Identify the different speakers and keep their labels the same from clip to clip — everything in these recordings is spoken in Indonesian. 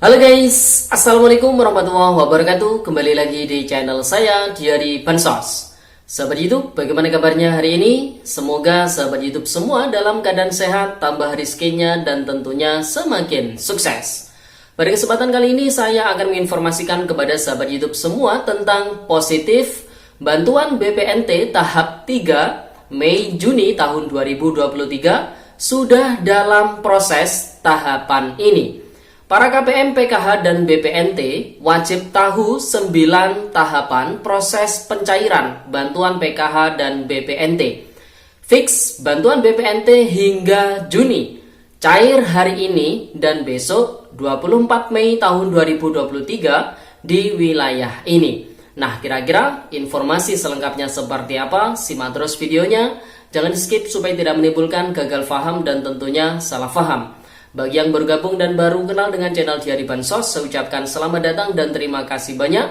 Speaker 1: Halo guys, Assalamualaikum warahmatullahi wabarakatuh. Kembali lagi di channel saya, Diari Bansos. Sahabat YouTube, bagaimana kabarnya hari ini? Semoga sahabat YouTube semua dalam keadaan sehat, tambah rezekinya, dan tentunya semakin sukses. Pada kesempatan kali ini saya akan menginformasikan kepada sahabat YouTube semua tentang positif bantuan BPNT tahap 3 Mei Juni tahun 2023 sudah dalam proses tahapan ini. Para KPM, PKH, dan BPNT wajib tahu 9 tahapan proses pencairan bantuan PKH dan BPNT. Fix bantuan BPNT hingga Juni, cair hari ini dan besok 24 Mei tahun 2023 di wilayah ini. Nah, kira-kira informasi selengkapnya seperti apa? Simak terus videonya. Jangan skip supaya tidak menimbulkan gagal paham dan tentunya salah paham. Bagi yang bergabung dan baru kenal dengan channel Diari Bansos, saya ucapkan selamat datang dan terima kasih banyak.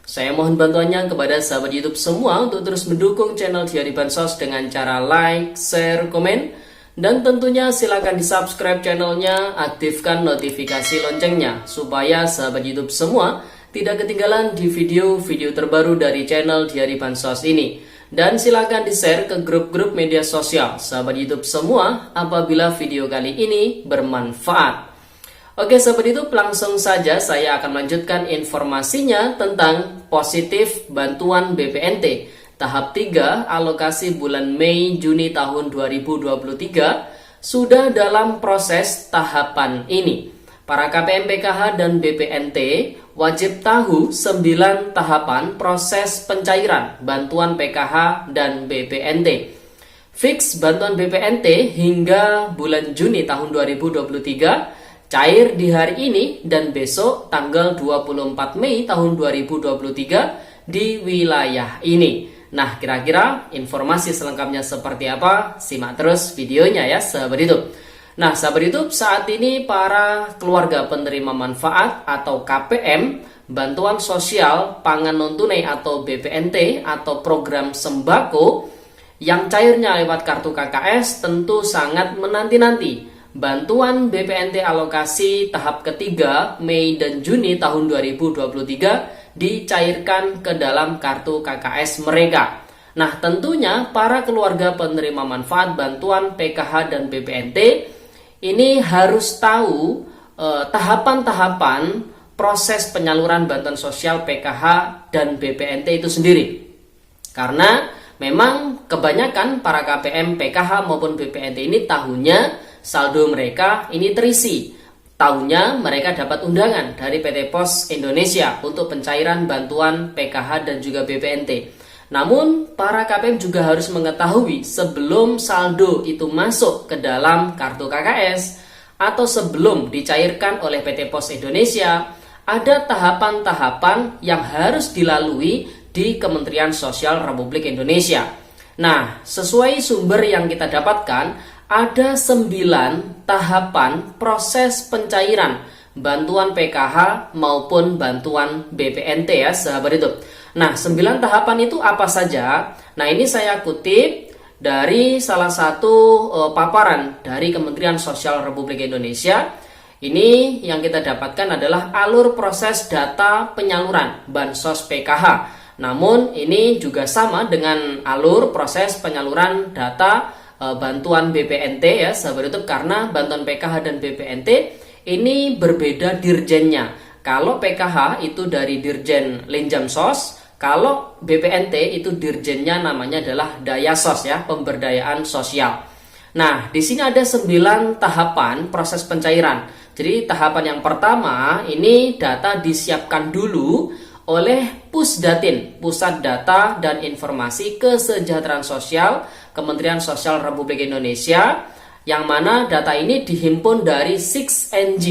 Speaker 1: Saya mohon bantuannya kepada sahabat YouTube semua untuk terus mendukung channel Diari Bansos dengan cara like, share, komen, dan tentunya silakan di subscribe channelnya, aktifkan notifikasi loncengnya supaya sahabat YouTube semua tidak ketinggalan di video-video terbaru dari channel Diari Bansos ini. Dan silakan di-share ke grup-grup media sosial sahabat YouTube semua apabila video kali ini bermanfaat. Oke sahabat YouTube, langsung saja saya akan melanjutkan informasinya tentang positif bantuan BPNT tahap 3 alokasi bulan Mei Juni tahun 2023 sudah dalam proses tahapan ini. Para KPM, PKH, dan BPNT wajib tahu 9 tahapan proses pencairan bantuan PKH dan BPNT. Fix bantuan BPNT hingga bulan Juni tahun 2023, cair di hari ini dan besok tanggal 24 Mei tahun 2023 di wilayah ini. Nah, kira-kira informasi selengkapnya seperti apa? Simak terus videonya ya sahabat YouTube. Nah, sahabat YouTube, saat ini para keluarga penerima manfaat atau KPM, bantuan sosial pangan non-tunai atau BPNT atau program sembako yang cairnya lewat kartu KKS tentu sangat menanti-nanti bantuan BPNT alokasi tahap ketiga Mei dan Juni tahun 2023 dicairkan ke dalam kartu KKS mereka. Nah, tentunya para keluarga penerima manfaat bantuan PKH dan BPNT ini harus tahu tahapan-tahapan proses penyaluran bantuan sosial PKH dan BPNT itu sendiri. Karena memang kebanyakan para KPM, PKH maupun BPNT ini tahunya saldo mereka ini terisi. Tahunya mereka dapat undangan dari PT Pos Indonesia untuk pencairan bantuan PKH dan juga BPNT. Namun, para KPM juga harus mengetahui sebelum saldo itu masuk ke dalam kartu KKS atau sebelum dicairkan oleh PT Pos Indonesia, ada tahapan-tahapan yang harus dilalui di Kementerian Sosial Republik Indonesia. Nah, sesuai sumber yang kita dapatkan, ada 9 tahapan proses pencairan bantuan PKH maupun bantuan BPNT ya sahabat itu. Nah, 9 tahapan itu apa saja? Nah, ini saya kutip dari salah satu paparan dari Kementerian Sosial Republik Indonesia. Ini yang kita dapatkan adalah alur proses data penyaluran Bansos PKH. Namun, ini juga sama dengan alur proses penyaluran data bantuan BPNT ya sahabat YouTube, karena bantuan PKH dan BPNT ini berbeda dirjennya. Kalau PKH itu dari Dirjen Linjamsos, kalau BPNT itu dirjennya namanya adalah Dayasos ya, pemberdayaan sosial. Nah, di sini ada 9 tahapan proses pencairan. Jadi tahapan yang pertama ini data disiapkan dulu oleh Pusdatin, Pusat Data dan Informasi Kesejahteraan Sosial Kementerian Sosial Republik Indonesia, yang mana data ini dihimpun dari 6NG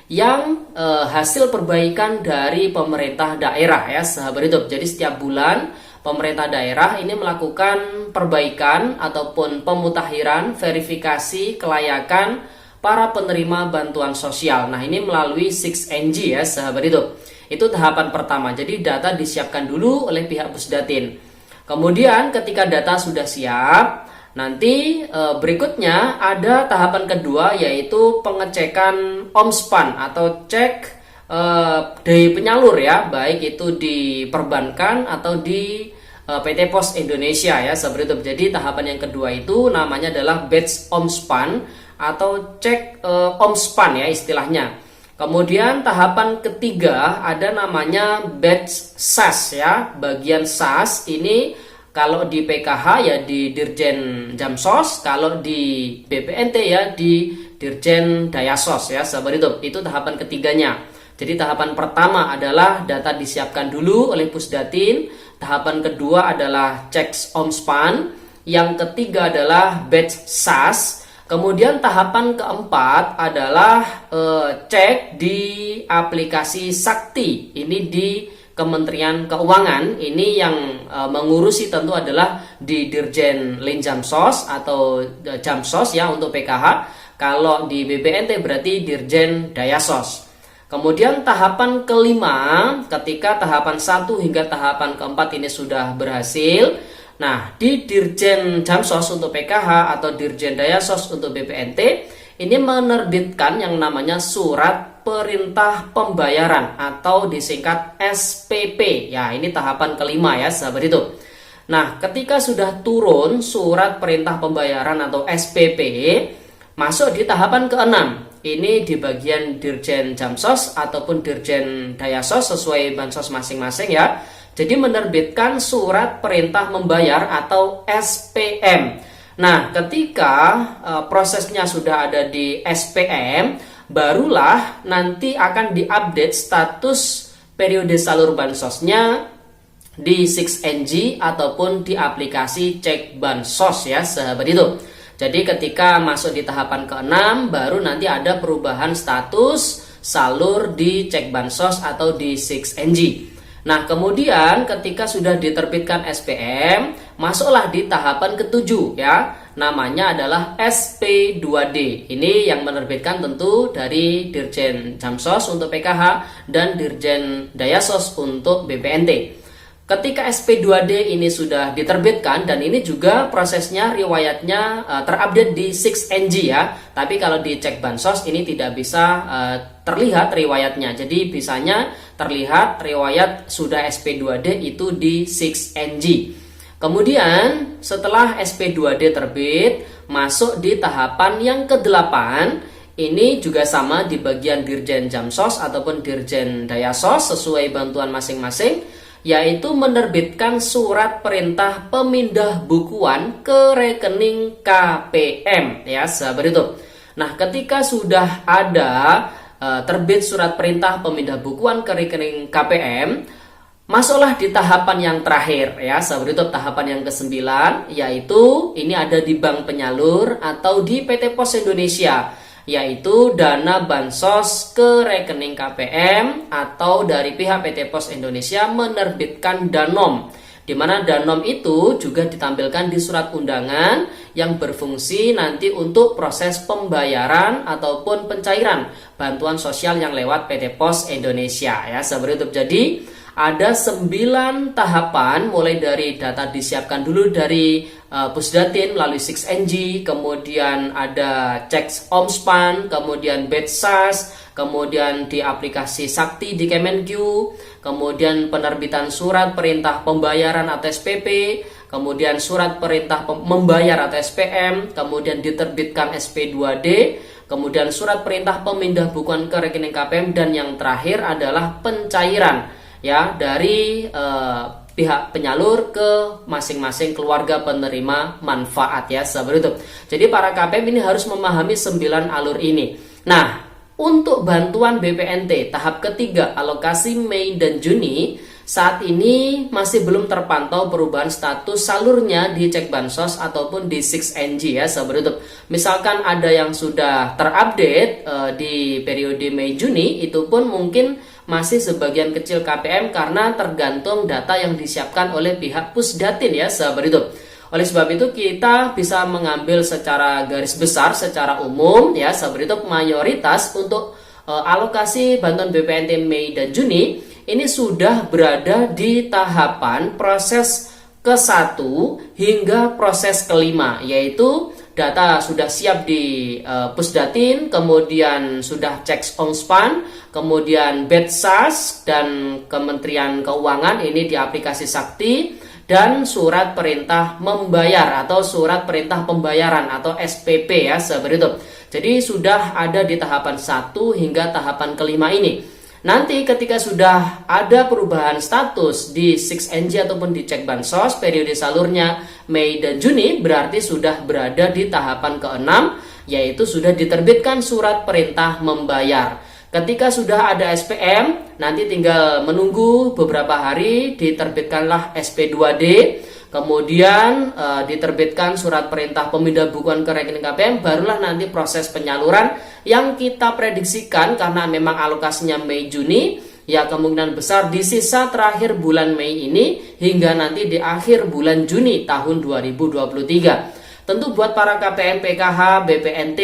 Speaker 1: yang hasil perbaikan dari pemerintah daerah ya sahabat YouTube. Jadi setiap bulan pemerintah daerah ini melakukan perbaikan ataupun pemutakhiran verifikasi kelayakan para penerima bantuan sosial. Nah, ini melalui 6NG ya sahabat YouTube. Itu tahapan pertama. Jadi data disiapkan dulu oleh pihak Pusdatin. Kemudian ketika data sudah siap, nanti berikutnya ada tahapan kedua, yaitu pengecekan OMSPAN atau cek dari penyalur ya, baik itu di perbankan atau di PT Pos Indonesia ya, seperti itu. Jadi tahapan yang kedua itu namanya adalah batch omspan atau cek omspan ya istilahnya. Kemudian tahapan ketiga ada namanya batch SAS ya. Bagian SAS ini kalau di PKH ya di Dirjen Jamsos, kalau di BPNT ya di Dirjen Dayasos ya, seperti itu. Itu tahapan ketiganya. Jadi tahapan pertama adalah data disiapkan dulu oleh Pusdatin, tahapan kedua adalah cek omspan, yang ketiga adalah batch SAS. Kemudian tahapan keempat adalah cek di aplikasi Sakti. Ini di Kementerian Keuangan. Ini yang mengurusi tentu adalah di Dirjen Linjamsos atau Jamsos ya untuk PKH. Kalau di BPNT berarti Dirjen Dayasos. Kemudian tahapan kelima, ketika tahapan 1 hingga tahapan keempat ini sudah berhasil, nah di Dirjen Jamsos untuk PKH atau Dirjen Dayasos untuk BPNT ini menerbitkan yang namanya surat perintah pembayaran atau disingkat SPP. Ya, ini tahapan kelima ya, sahabat itu. Nah, ketika sudah turun surat perintah pembayaran atau SPP, masuk di tahapan keenam. Ini di bagian Dirjen Jamsos ataupun Dirjen Dayasos sesuai bansos masing-masing ya. Jadi menerbitkan surat perintah membayar atau SPM. Nah, ketika prosesnya sudah ada di SPM, barulah nanti akan diupdate status periode salur bansosnya di 6NG ataupun di aplikasi cek bansos ya, sahabat itu. Jadi ketika masuk di tahapan ke-6 baru nanti ada perubahan status salur di cek bansos atau di 6NG. Nah, kemudian ketika sudah diterbitkan SPM, masuklah di tahapan ke-7 ya. Namanya adalah SP2D. Ini yang menerbitkan tentu dari Dirjen Jamsos untuk PKH dan Dirjen Dayasos untuk BPNT. Ketika SP2D ini sudah diterbitkan, dan ini juga prosesnya riwayatnya terupdate di 6NG ya. Tapi kalau di cek bansos ini tidak bisa terlihat riwayatnya. Jadi bisanya terlihat riwayat sudah SP2D itu di 6NG. Kemudian setelah SP2D terbit, masuk di tahapan yang ke-8. Ini juga sama di bagian Dirjen Jamsos ataupun Dirjen Dayasos sesuai bantuan masing-masing, yaitu menerbitkan surat perintah pemindah bukuan ke rekening KPM ya, sahabat itu. Nah, ketika sudah ada terbit surat perintah pemindah bukuan ke rekening KPM, masuklah di tahapan yang terakhir ya, sahabat itu, tahapan yang ke-9, yaitu ini ada di bank penyalur atau di PT Pos Indonesia, yaitu dana bansos ke rekening KPM atau dari pihak PT Pos Indonesia menerbitkan Danom, di mana Danom itu juga ditampilkan di surat undangan yang berfungsi nanti untuk proses pembayaran ataupun pencairan bantuan sosial yang lewat PT Pos Indonesia ya, sahabat YouTube. Jadi ada 9 tahapan, mulai dari data disiapkan dulu dari Pusdatin melalui 6NG, kemudian ada cek omspan, kemudian batch SAS, kemudian di aplikasi Sakti di Kemenq, kemudian penerbitan surat perintah pembayaran atau SPP, kemudian surat perintah membayar atau SPM, kemudian diterbitkan SP2D, kemudian surat perintah pemindah bukuan ke rekening KPM, dan yang terakhir adalah pencairan ya dari pihak penyalur ke masing-masing keluarga penerima manfaat ya, sahabat itu. Jadi para KPM ini harus memahami 9 alur ini. Nah, untuk bantuan BPNT tahap ketiga alokasi Mei dan Juni, saat ini masih belum terpantau perubahan status salurnya di cek bansos ataupun di 6NG ya, sahabat itu. Misalkan ada yang sudah terupdate di periode Mei Juni, itu pun mungkin masih sebagian kecil KPM karena tergantung data yang disiapkan oleh pihak Pusdatin ya, sahabat itu. Oleh sebab itu kita bisa mengambil secara garis besar, secara umum ya, sahabat itu, mayoritas untuk alokasi bantuan BPNT Mei dan Juni ini sudah berada di tahapan proses ke-1 hingga proses ke-5, yaitu data sudah siap di Pusdatin, kemudian sudah cek ONSPAN, kemudian BEDSAS dan Kementerian Keuangan ini di aplikasi Sakti, dan surat perintah membayar atau surat perintah pembayaran atau SPP ya sahabat YouTube. Jadi sudah ada di tahapan 1 hingga tahapan kelima ini. Nanti ketika sudah ada perubahan status di 6NG ataupun di cek bansos periode salurnya Mei dan Juni, berarti sudah berada di tahapan ke-6, yaitu sudah diterbitkan surat perintah membayar. Ketika sudah ada SPM, nanti tinggal menunggu beberapa hari diterbitkanlah SP2D, kemudian diterbitkan surat perintah pemindah bukuan ke rekening KPM, barulah nanti proses penyaluran yang kita prediksikan karena memang alokasinya Mei Juni, ya kemungkinan besar di sisa terakhir bulan Mei ini hingga nanti di akhir bulan Juni tahun 2023. Tentu buat para KPM PKH, BPNT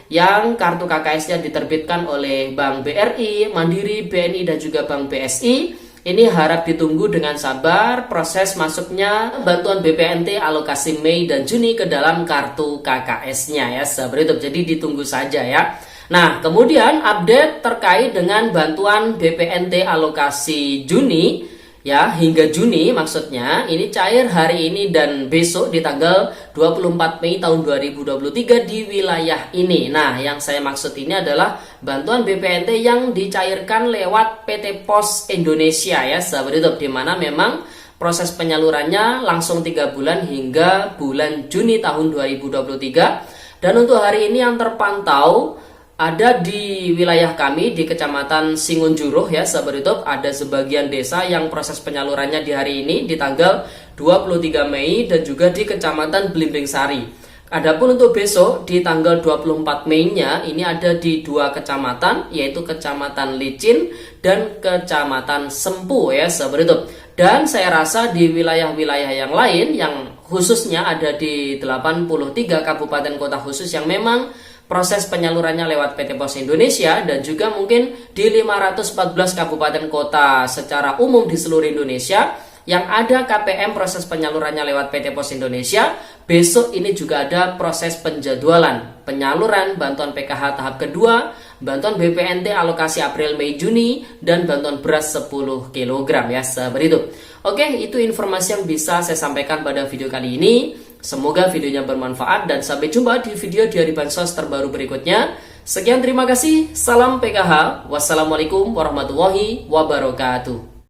Speaker 1: yang kartu KKS-nya diterbitkan oleh Bank BRI, Mandiri, BNI dan juga Bank BSI, ini harap ditunggu dengan sabar proses masuknya bantuan BPNT alokasi Mei dan Juni ke dalam kartu KKS-nya ya sahabat YouTube. Jadi ditunggu saja ya. Nah, kemudian update terkait dengan bantuan BPNT alokasi Juni ya hingga Juni maksudnya ini cair hari ini dan besok di tanggal 24 Mei tahun 2023 di wilayah ini. Nah, yang saya maksud ini adalah bantuan BPNT yang dicairkan lewat PT Pos Indonesia ya sahabat YouTube, di mana memang proses penyalurannya langsung 3 bulan hingga bulan Juni tahun 2023. Dan untuk hari ini yang terpantau ada di wilayah kami di Kecamatan Singunjuruh ya sahabat YouTube, ada sebagian desa yang proses penyalurannya di hari ini di tanggal 23 Mei dan juga di Kecamatan Belimbing Sari. Adapun untuk besok di tanggal 24 Mei-nya ini ada di 2 kecamatan, yaitu Kecamatan Licin dan Kecamatan Sempu ya sahabat YouTube. Dan saya rasa di wilayah-wilayah yang lain yang khususnya ada di 83 kabupaten kota khusus yang memang proses penyalurannya lewat PT Pos Indonesia dan juga mungkin di 514 kabupaten kota secara umum di seluruh Indonesia yang ada KPM proses penyalurannya lewat PT Pos Indonesia. Besok ini juga ada proses penjadwalan penyaluran bantuan PKH tahap kedua, bantuan BPNT alokasi April, Mei, Juni, dan bantuan beras 10 kg ya sahabat itu. Oke, itu informasi yang bisa saya sampaikan pada video kali ini. Semoga videonya bermanfaat dan sampai jumpa di video diari bansos terbaru berikutnya. Sekian, terima kasih. Salam PKH. Wassalamualaikum warahmatullahi wabarakatuh.